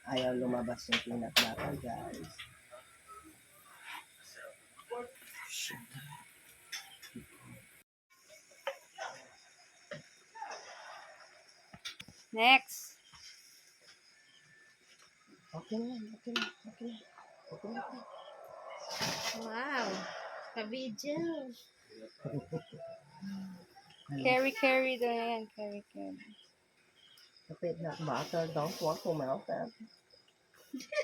Ayaw lumabas yung peanut butter, guys. Next. Okay na. Wow. Ka-video. Carry daw yan. Carry. The peanut butter don't want to melt it.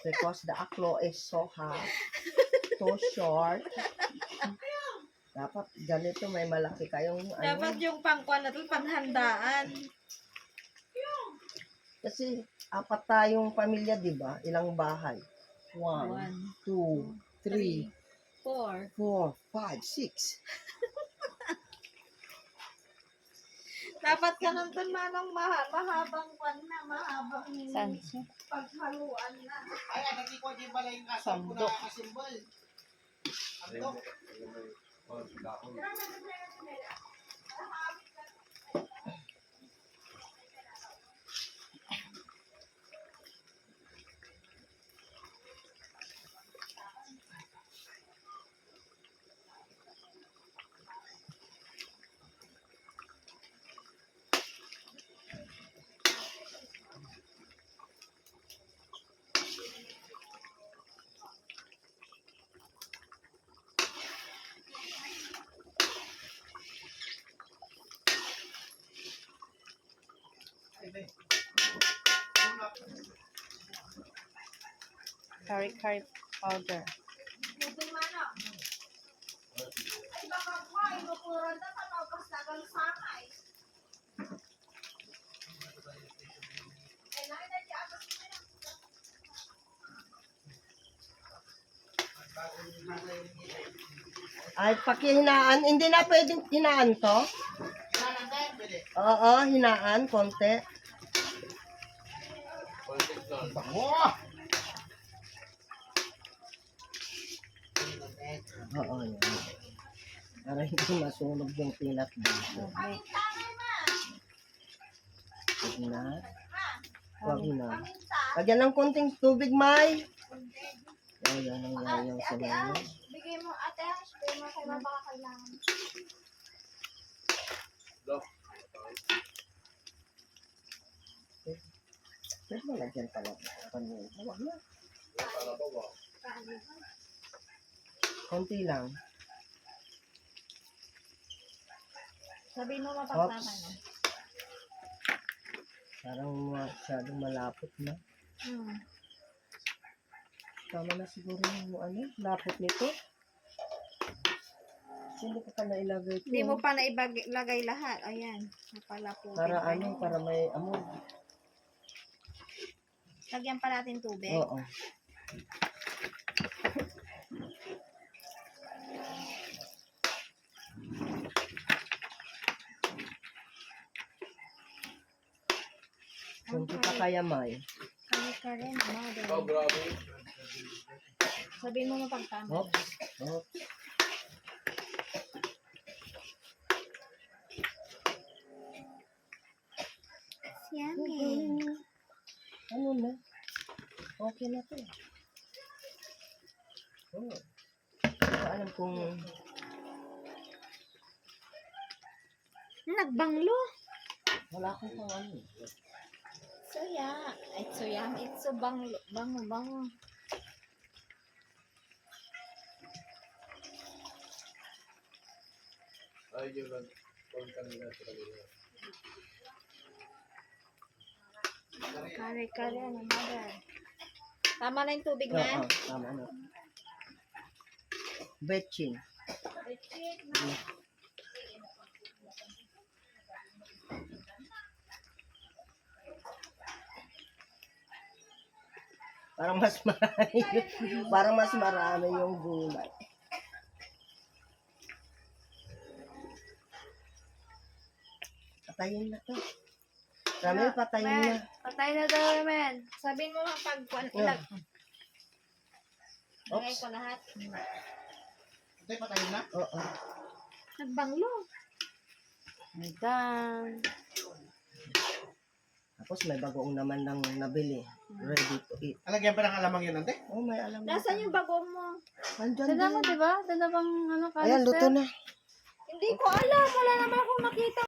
Because the aklo is so hot. So short. Dapat ganito may malaki kayong Dapat yung pangkuan na ito, panghandaan. Kasi apat tayong pamilya, di ba? Ilang bahay? 1, 2, 3, 4, 5, 6. Dapat ka nang manong mahabang kwan na, mahabang paghaluan na. Ay, nagki ko di balay nga sa kuna kasimbol. Andok. Curry powder. Buti mano. Ay baka ko ay mapuran na tapos nagang sakay. Ay nakita niya ako Ay, pakihinaan. Hindi na pwedeng hinaan to? Oo, hinaan. Konti. Oo, yan. Para hindi masunog yung peanut butter. Huwag na. Huwag na. Lagyan ng konting tubig, May. Yan ang yayaw sa layo. bigay mo ate, bigay mo kay mama kailangan. Pwede mo lagyan talaga. Huwag na. Konti lang. Sabihin mo mapagtama na. Parang masyadong malapot na. Tama na siguro yung lapot nito. Hindi ko pa nailagay ito. Hindi mo pa nailagay lahat. Ayan. Napalaputin. Para may amoy. Lagyan pa natin tubig. Oo. Kung di pa kaya, May. Kaya rin. Oh, grabe. Sabihin mo mapagtama. Oops. Yummy. Ano na? Okay na to. Oh. Hindi ko alam kung... Nagbanglo. Wala akong pang ano. Soya. It's so yummy. It's so bango. Ay, yun lang. Kung kanina sa kanila. Kare, ano, mother. Tama na yung tubig na. Oo, tama na. Betchin. Parang mas marami yung gulay. Patayin na to. Ramel, patayin na. Patay na daw, men. Sabihin mo lang pag ilag. Lagay ko lahat. Ante, patayin na. Oo. Nagbanglo. Ayan. Tapos may bagoong naman lang nabili. Ready to eat. Alagyan pa ng alamang yun, ante. Oh, may alam Nasaan yung bagong mo? Andyan Dala mo, din. diba? Dala bang ano, Ayan, luto canister? na. Hindi ko alam. Wala naman akong nakita.